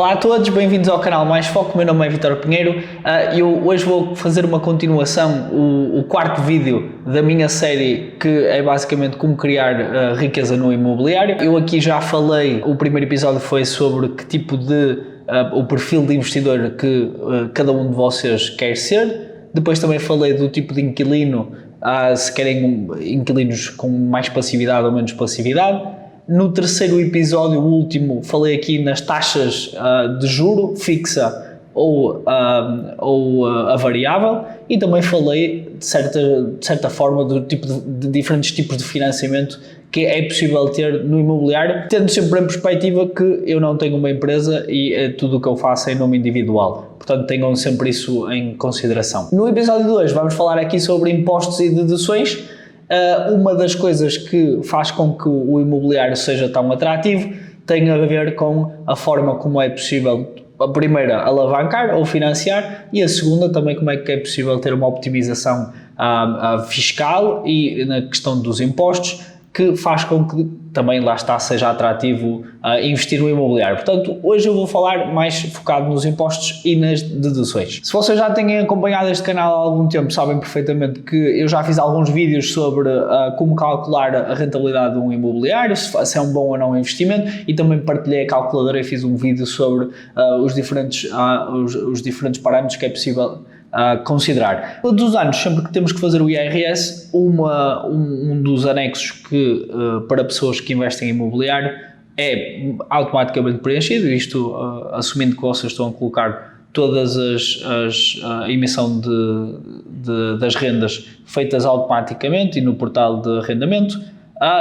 Olá a todos, bem-vindos ao canal Mais Foco. Meu nome é Vítor Pinheiro. Eu hoje vou fazer uma continuação, o quarto vídeo da minha série, que é basicamente como criar riqueza no imobiliário. Eu aqui já falei, o primeiro episódio foi sobre que tipo de o perfil de investidor que cada um de vocês quer ser. Depois também falei do tipo de inquilino, se querem inquilinos com mais passividade ou menos passividade. No terceiro episódio, o último, falei aqui nas taxas de juro fixa ou a variável, e também falei de certa forma do tipo de diferentes tipos de financiamento que é possível ter no imobiliário, tendo sempre em perspectiva que eu não tenho uma empresa e tudo o que eu faço é em nome individual. Portanto, tenham sempre isso em consideração. No episódio 2 vamos falar aqui sobre impostos e deduções. Uma das coisas que faz com que o imobiliário seja tão atrativo tem a ver com a forma como é possível, a primeira, alavancar ou financiar, e a segunda também como é que é possível ter uma optimização fiscal e na questão dos impostos, que faz com que também, lá está, seja atrativo investir no imobiliário. Portanto, hoje eu vou falar mais focado nos impostos e nas deduções. Se vocês já têm acompanhado este canal há algum tempo, sabem perfeitamente que eu já fiz alguns vídeos sobre como calcular a rentabilidade de um imobiliário, se é um bom ou não investimento, e também partilhei a calculadora e fiz um vídeo sobre os diferentes parâmetros que é possível considerar. Todos os anos, sempre que temos que fazer o IRS, um dos anexos que para pessoas que investem em imobiliário é automaticamente preenchido, isto assumindo que vocês estão a colocar todas a emissão das rendas feitas automaticamente e no portal de arrendamento,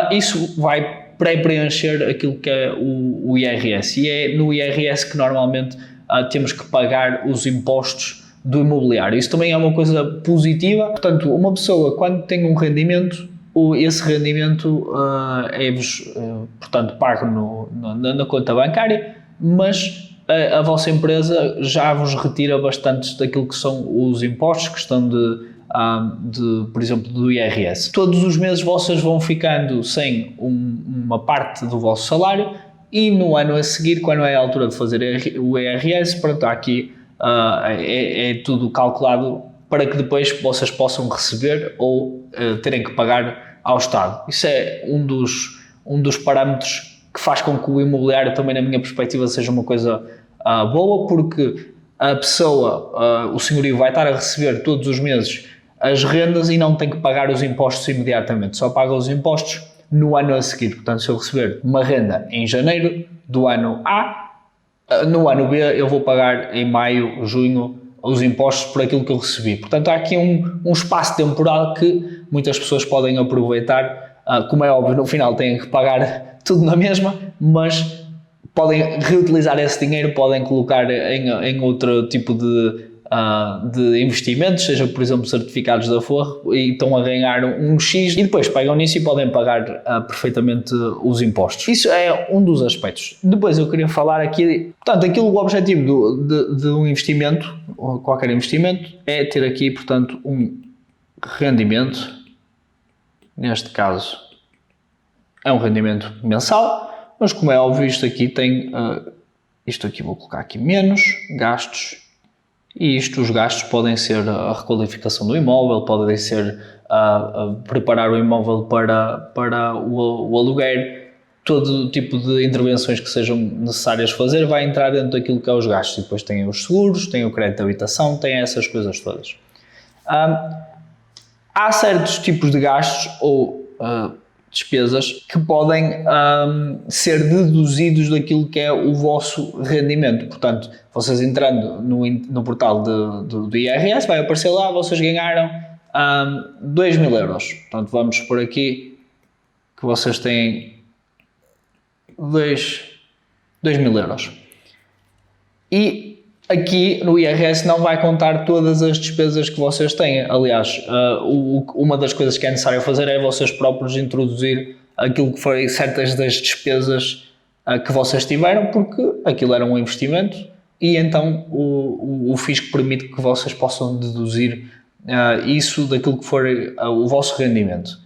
isso vai pré-preencher aquilo que é o IRS, e é no IRS que normalmente temos que pagar os impostos do imobiliário. Isso também é uma coisa positiva. Portanto, uma pessoa, quando tem um rendimento, esse rendimento é-vos, portanto, pago na conta bancária, mas a vossa empresa já vos retira bastante daquilo que são os impostos, questão por exemplo, do IRS. Todos os meses vocês vão ficando sem uma parte do vosso salário, e no ano a seguir, quando é a altura de fazer o IRS, pronto, aqui é tudo calculado para que depois vocês possam receber ou terem que pagar ao Estado. Isso é um dos parâmetros que faz com que o imobiliário também, na minha perspectiva, seja uma coisa boa, porque a pessoa, o senhorio, vai estar a receber todos os meses as rendas e não tem que pagar os impostos imediatamente, só paga os impostos no ano a seguir. Portanto, se eu receber uma renda em janeiro do ano A, no ano B eu vou pagar em maio, junho, os impostos por aquilo que eu recebi. Portanto, há aqui um espaço temporal que muitas pessoas podem aproveitar. Como é óbvio, no final têm que pagar tudo na mesma, mas podem reutilizar esse dinheiro, podem colocar em outro tipo de investimentos, seja, por exemplo, certificados da Forro, e estão a ganhar um X, e depois pegam nisso e podem pagar perfeitamente os impostos. Isso é um dos aspectos. Depois eu queria falar aqui, portanto, o objetivo de um investimento, ou qualquer investimento, é ter aqui, portanto, um rendimento, neste caso é um rendimento mensal, mas como é óbvio, isto aqui vou colocar aqui menos gastos. E os gastos podem ser a requalificação do imóvel, podem ser preparar o imóvel para o aluguer, todo tipo de intervenções que sejam necessárias fazer vai entrar dentro daquilo que é os gastos. E depois tem os seguros, tem o crédito de habitação, tem essas coisas todas. Há certos tipos de gastos ou despesas que podem ser deduzidos daquilo que é o vosso rendimento. Portanto, vocês entrando no portal do IRS, vai aparecer lá, vocês ganharam 2.000 euros. Portanto, vamos por aqui que vocês têm 2.000 euros. E aqui no IRS não vai contar todas as despesas que vocês têm. Aliás, uma das coisas que é necessário fazer é vocês próprios introduzir aquilo que foi certas das despesas que vocês tiveram, porque aquilo era um investimento, e então o fisco permite que vocês possam deduzir isso daquilo que for o vosso rendimento.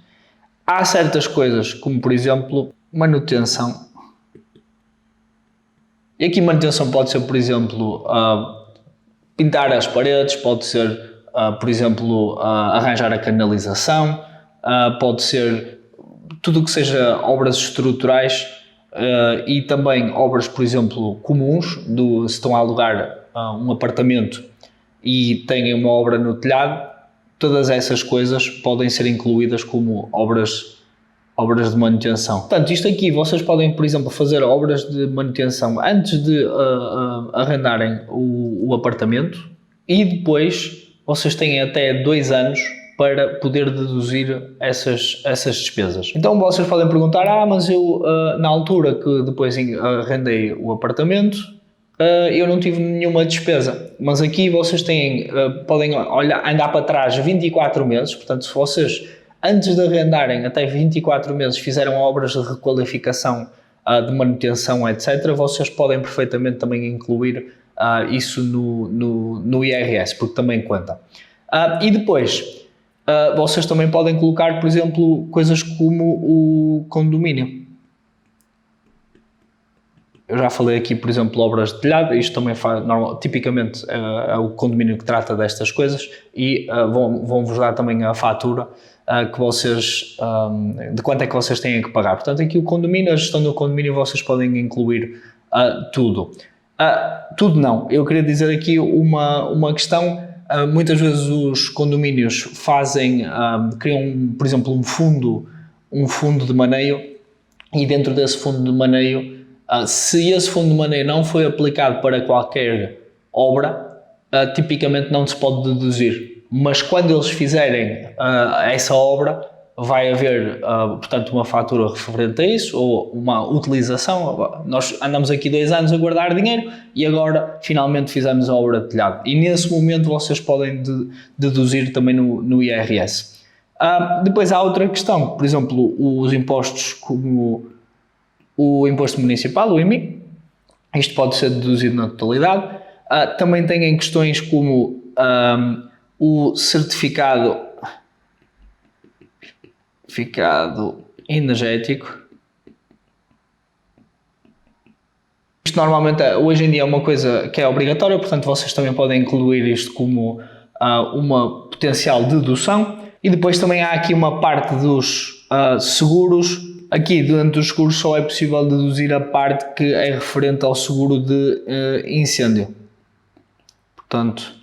Há certas coisas, como por exemplo manutenção E aqui manutenção pode ser, por exemplo, pintar as paredes, pode ser, por exemplo, arranjar a canalização, pode ser tudo o que seja obras estruturais e também obras, por exemplo, comuns, se estão a alugar um apartamento e têm uma obra no telhado, todas essas coisas podem ser incluídas como obras de manutenção. Portanto, isto aqui, vocês podem, por exemplo, fazer obras de manutenção antes de arrendarem o apartamento e depois vocês têm até 2 anos para poder deduzir essas despesas. Então vocês podem perguntar, mas eu na altura que depois arrendei o apartamento, eu não tive nenhuma despesa. Mas aqui vocês podem andar para trás 24 meses, portanto se vocês antes de arrendarem até 24 meses fizeram obras de requalificação, de manutenção, etc., vocês podem perfeitamente também incluir isso no IRS, porque também conta. E depois, vocês também podem colocar, por exemplo, coisas como o condomínio. Eu já falei aqui, por exemplo, obras de telhado, isto também tipicamente é o condomínio que trata destas coisas e vão-vos dar também a fatura que vocês, de quanto é que vocês têm que pagar. Portanto, aqui o condomínio, a gestão do condomínio, vocês podem incluir tudo. Tudo não, eu queria dizer aqui uma questão. Muitas vezes os condomínios criam, por exemplo, um fundo de maneio e dentro desse fundo de maneio, se esse fundo de maneio não foi aplicado para qualquer obra, tipicamente não se pode deduzir. Mas quando eles fizerem essa obra, vai haver, portanto, uma fatura referente a isso, ou uma utilização. Nós andamos aqui 2 anos a guardar dinheiro e agora finalmente fizemos a obra de telhado. E nesse momento vocês podem deduzir também no IRS. Depois há outra questão, por exemplo, os impostos como o imposto municipal, o IMI. Isto pode ser deduzido na totalidade. Também têm questões como o certificado energético. Isto normalmente, hoje em dia, é uma coisa que é obrigatória, portanto vocês também podem incluir isto como uma potencial dedução. E depois também há aqui uma parte dos seguros. Aqui, dentro dos seguros, só é possível deduzir a parte que é referente ao seguro de incêndio. Portanto,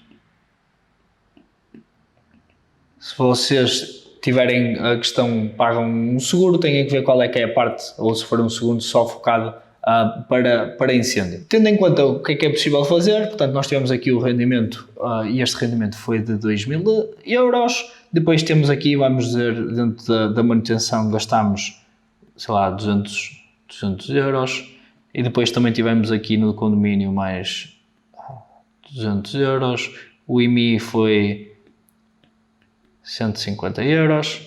se vocês tiverem a questão, pagam um seguro, têm que ver qual é que é a parte, ou se for um segundo só focado para incêndio. Tendo em conta o que é possível fazer, portanto nós tivemos aqui o rendimento, e este rendimento foi de 2.000 euros, depois temos aqui, vamos dizer, dentro da manutenção gastámos, sei lá, 200 euros, e depois também tivemos aqui no condomínio mais 200 euros, o IMI foi 150 euros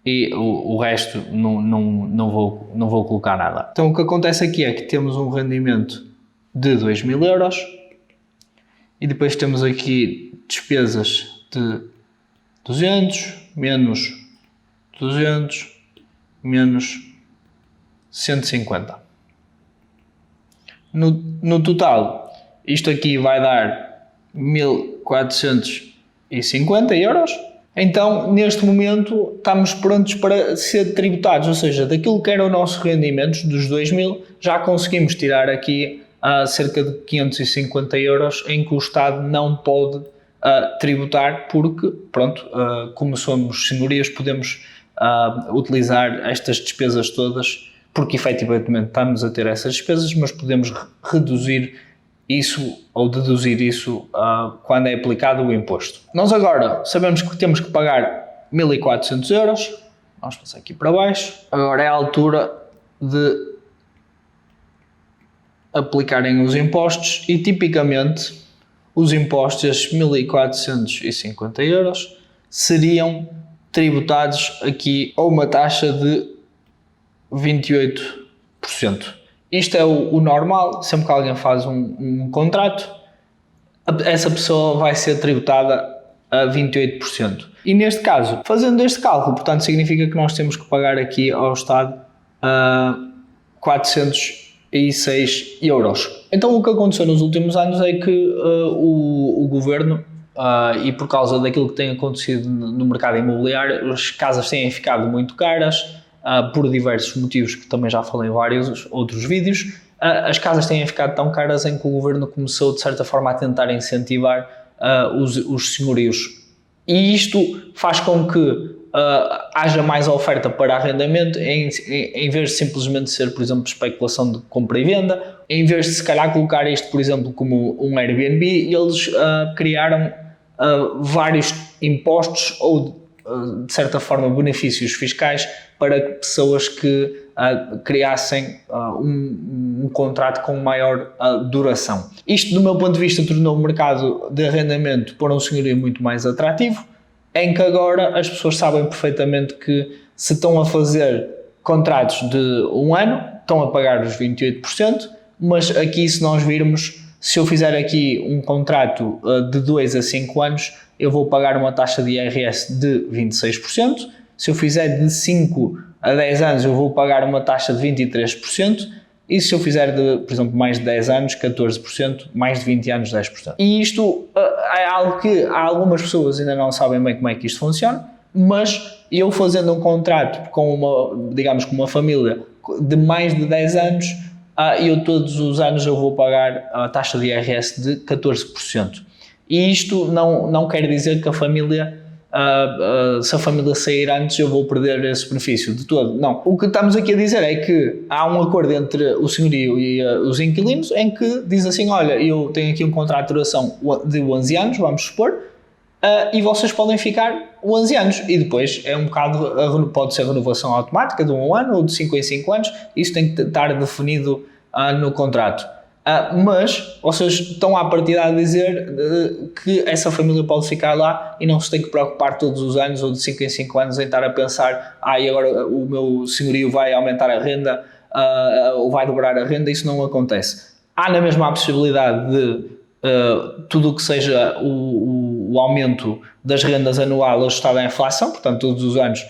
e o resto não vou colocar nada. Então o que acontece aqui é que temos um rendimento de 2.000 euros e depois temos aqui despesas de 200 menos 200 menos 150. No total, isto aqui vai dar 1.450 euros. Então, neste momento, estamos prontos para ser tributados, ou seja, daquilo que eram os nossos rendimentos, dos 2.000, já conseguimos tirar aqui cerca de 550 euros em que o Estado não pode tributar, porque, pronto, como somos senhorias, podemos utilizar estas despesas todas, porque efetivamente estamos a ter essas despesas, mas podemos reduzir isso ou deduzir isso quando é aplicado o imposto. Nós agora sabemos que temos que pagar 1.400 euros. Vamos passar aqui para baixo. Agora é a altura de aplicarem os impostos e tipicamente os impostos, estes 1.450 euros, seriam tributados aqui a uma taxa de 28%. Isto é o normal, sempre que alguém faz um contrato, essa pessoa vai ser tributada a 28%. E neste caso, fazendo este cálculo, portanto, significa que nós temos que pagar aqui ao Estado 406 euros. Então o que aconteceu nos últimos anos é que o governo, e por causa daquilo que tem acontecido no mercado imobiliário, as casas têm ficado muito caras, por diversos motivos que também já falei em vários outros vídeos. As casas têm ficado tão caras em que o governo começou de certa forma a tentar incentivar os senhorios, e isto faz com que haja mais oferta para arrendamento em vez de simplesmente ser, por exemplo, especulação de compra e venda. Em vez de se calhar colocar isto, por exemplo, como um Airbnb, eles criaram vários impostos ou de certa forma benefícios fiscais para pessoas que criassem um contrato com maior duração. Isto, do meu ponto de vista, tornou o mercado de arrendamento para um senhorio muito mais atrativo, em que agora as pessoas sabem perfeitamente que se estão a fazer contratos de um ano, estão a pagar os 28%, mas aqui, se nós virmos, se eu fizer aqui um contrato de 2 a 5 anos, eu vou pagar uma taxa de IRS de 26%. Se eu fizer de 5 a 10 anos, eu vou pagar uma taxa de 23%. E se eu fizer de, por exemplo, mais de 10 anos, 14%, mais de 20 anos, 10%. E isto é algo que algumas pessoas ainda não sabem bem como é que isto funciona, mas eu fazendo um contrato com uma família de mais de 10 anos, eu todos os anos eu vou pagar a taxa de IRS de 14%. E isto não quer dizer que a família, se a família sair antes, eu vou perder esse benefício de todo. Não. O que estamos aqui a dizer é que há um acordo entre o senhorio e os inquilinos em que diz assim, olha, eu tenho aqui um contrato de duração de 11 anos, vamos supor, e vocês podem ficar 11 anos. E depois é um bocado, pode ser renovação automática de 1 ano ou de 5 em 5 anos, isso tem que estar definido no contrato. Mas vocês estão à partida a dizer que essa família pode ficar lá e não se tem que preocupar todos os anos ou de 5 em 5 anos em estar a pensar e agora o meu senhorio vai aumentar a renda ou vai dobrar a renda. Isso não acontece. Há na mesma a possibilidade de tudo o que seja o aumento das rendas anual ajustado à inflação, portanto todos os anos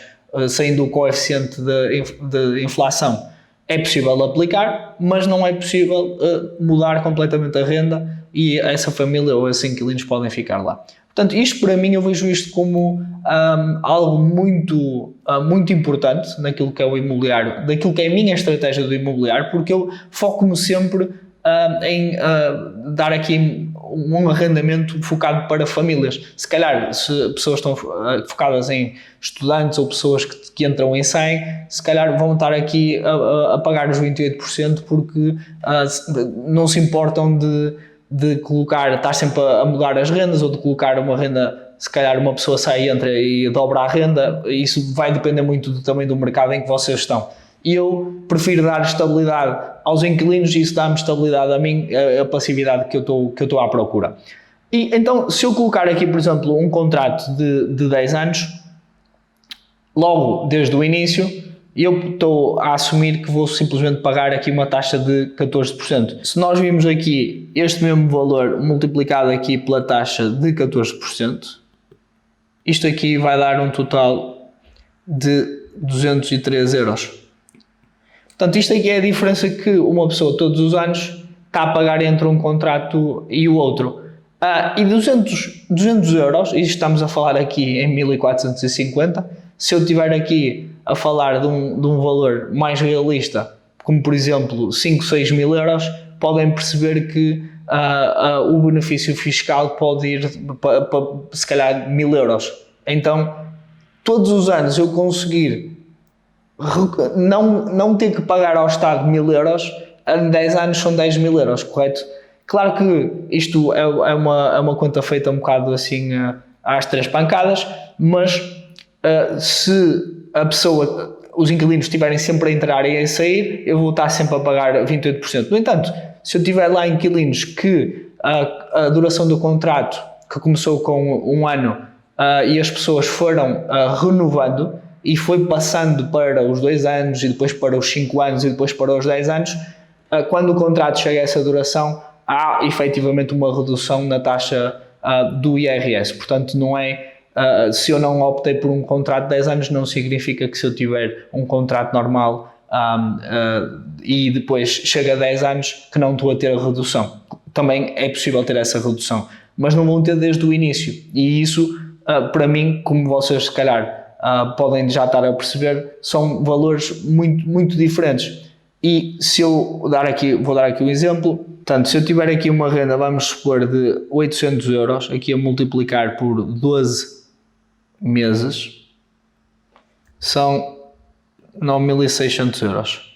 saindo o coeficiente de inflação, é possível aplicar, mas não é possível mudar completamente a renda e essa família ou esses inquilinos podem ficar lá. Portanto, isto para mim, eu vejo isto como algo muito importante naquilo que é o imobiliário, daquilo que é a minha estratégia do imobiliário, porque eu foco-me sempre em dar aqui um arrendamento focado para famílias. Se calhar, se pessoas estão focadas em estudantes ou pessoas que entram em 100, se calhar vão estar aqui a pagar os 28% porque não se importam de colocar, estar sempre a mudar as rendas ou de colocar uma renda, se calhar uma pessoa sai, entra e dobra a renda. Isso vai depender muito também do mercado em que vocês estão. E eu prefiro dar estabilidade aos inquilinos e isso dá-me estabilidade a mim, a passividade que eu estou à procura. E então, se eu colocar aqui, por exemplo, um contrato de 10 anos, logo desde o início, eu estou a assumir que vou simplesmente pagar aqui uma taxa de 14%. Se nós vimos aqui este mesmo valor multiplicado aqui pela taxa de 14%, isto aqui vai dar um total de 203 euros. Portanto, isto aqui é a diferença que uma pessoa todos os anos está a pagar entre um contrato e o outro. E 200 euros, e estamos a falar aqui em 1450, se eu estiver aqui a falar de um valor mais realista, como por exemplo 5, 6 mil euros, podem perceber que o benefício fiscal pode ir para se calhar 1000 euros. Então, todos os anos eu conseguir não ter que pagar ao Estado 1000 euros, em 10 anos são 10 mil euros, correto? Claro que isto é uma conta feita um bocado assim às 3 pancadas, mas se a pessoa, os inquilinos estiverem sempre a entrar e a sair, eu vou estar sempre a pagar 28%. No entanto, se eu tiver lá inquilinos que a duração do contrato, que começou com 1 ano, e as pessoas foram renovando, e foi passando para os 2 anos, e depois para os 5 anos, e depois para os 10 anos, quando o contrato chega a essa duração, há efetivamente uma redução na taxa do IRS. Portanto, não é, se eu não optei por um contrato de 10 anos, não significa que se eu tiver um contrato normal e depois chega a 10 anos que não estou a ter a redução. Também é possível ter essa redução, mas não vão ter desde o início, e isso para mim, como vocês se calhar podem já estar a perceber, são valores muito, muito diferentes. E se eu vou dar aqui um exemplo, portanto, se eu tiver aqui uma renda, vamos supor, de 800 euros, aqui a multiplicar por 12 meses, são 9.600 euros.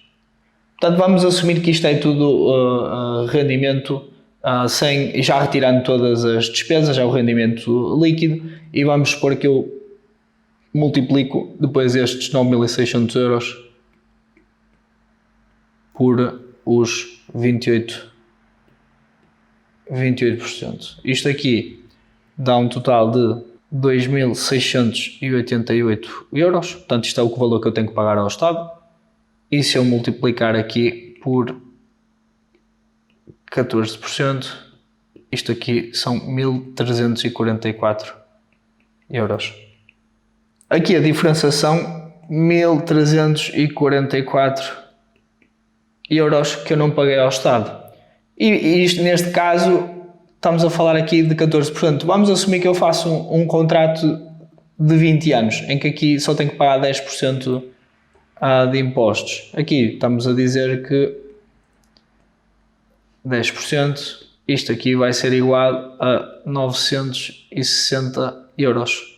Portanto, vamos assumir que isto é tudo rendimento sem, já retirando todas as despesas, é o rendimento líquido, e vamos supor que eu multiplico depois estes 9.600 euros por os 28%. Isto aqui dá um total de 2.688 euros, portanto isto é o valor que eu tenho que pagar ao Estado, e se eu multiplicar aqui por 14%, isto aqui são 1.344 euros. Aqui a diferença são 1.344 euros que eu não paguei ao Estado. E isto, neste caso, estamos a falar aqui de 14%. Vamos assumir que eu faço um contrato de 20 anos, em que aqui só tenho que pagar 10% de impostos. Aqui estamos a dizer que 10%, isto aqui vai ser igual a 960 euros.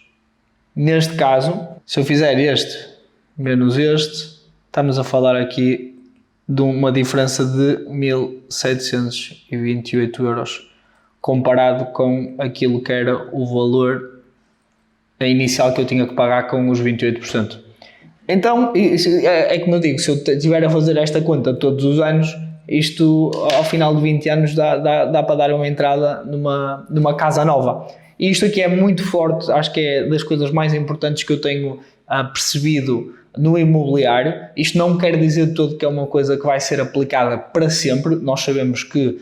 Neste caso, se eu fizer este menos este, estamos a falar aqui de uma diferença de 1.728 euros, comparado com aquilo que era o valor inicial que eu tinha que pagar com os 28%. Então, é como eu digo, se eu estiver a fazer esta conta todos os anos, isto ao final de 20 anos dá para dar uma entrada numa casa nova. E isto aqui é muito forte, acho que é das coisas mais importantes que eu tenho percebido no imobiliário. Isto não quer dizer de todo que é uma coisa que vai ser aplicada para sempre. Nós sabemos que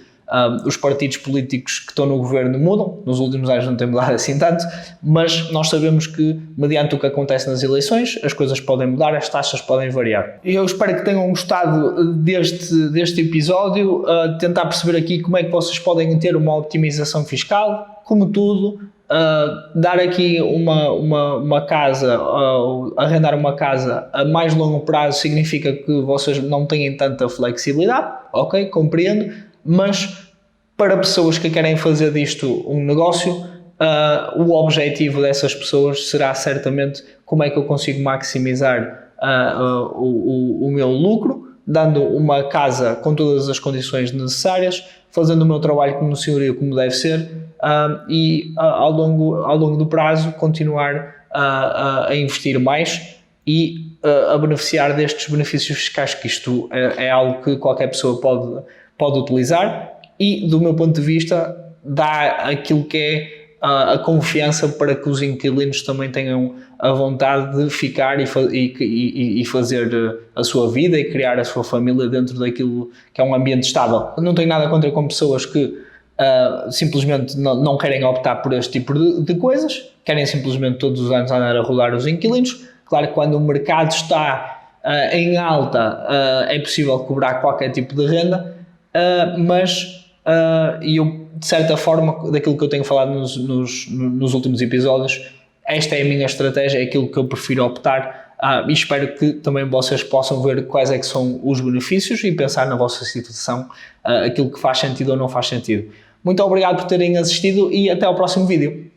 os partidos políticos que estão no governo mudam, nos últimos anos não tem mudado assim tanto, mas nós sabemos que, mediante o que acontece nas eleições, as coisas podem mudar, as taxas podem variar. Eu espero que tenham gostado deste episódio, tentar perceber aqui como é que vocês podem ter uma optimização fiscal, como tudo. Dar aqui uma casa, arrendar uma casa a mais longo prazo significa que vocês não têm tanta flexibilidade, ok, compreendo, mas para pessoas que querem fazer disto um negócio, o objetivo dessas pessoas será certamente como é que eu consigo maximizar o meu lucro, dando uma casa com todas as condições necessárias, fazendo o meu trabalho como senhorio, como deve ser, e ao longo do prazo continuar a investir mais e a beneficiar destes benefícios fiscais, que isto é algo que qualquer pessoa pode utilizar, e do meu ponto de vista dá aquilo que é a confiança para que os inquilinos também tenham a vontade de ficar e fazer a sua vida e criar a sua família dentro daquilo que é um ambiente estável. Não tenho nada contra com pessoas que simplesmente não querem optar por este tipo de coisas, querem simplesmente todos os anos andar a rodar os inquilinos. Claro que quando o mercado está em alta é possível cobrar qualquer tipo de renda, mas eu, de certa forma, daquilo que eu tenho falado nos últimos episódios, esta é a minha estratégia, é aquilo que eu prefiro optar, e espero que também vocês possam ver quais é que são os benefícios e pensar na vossa situação, aquilo que faz sentido ou não faz sentido. Muito obrigado por terem assistido e até ao próximo vídeo.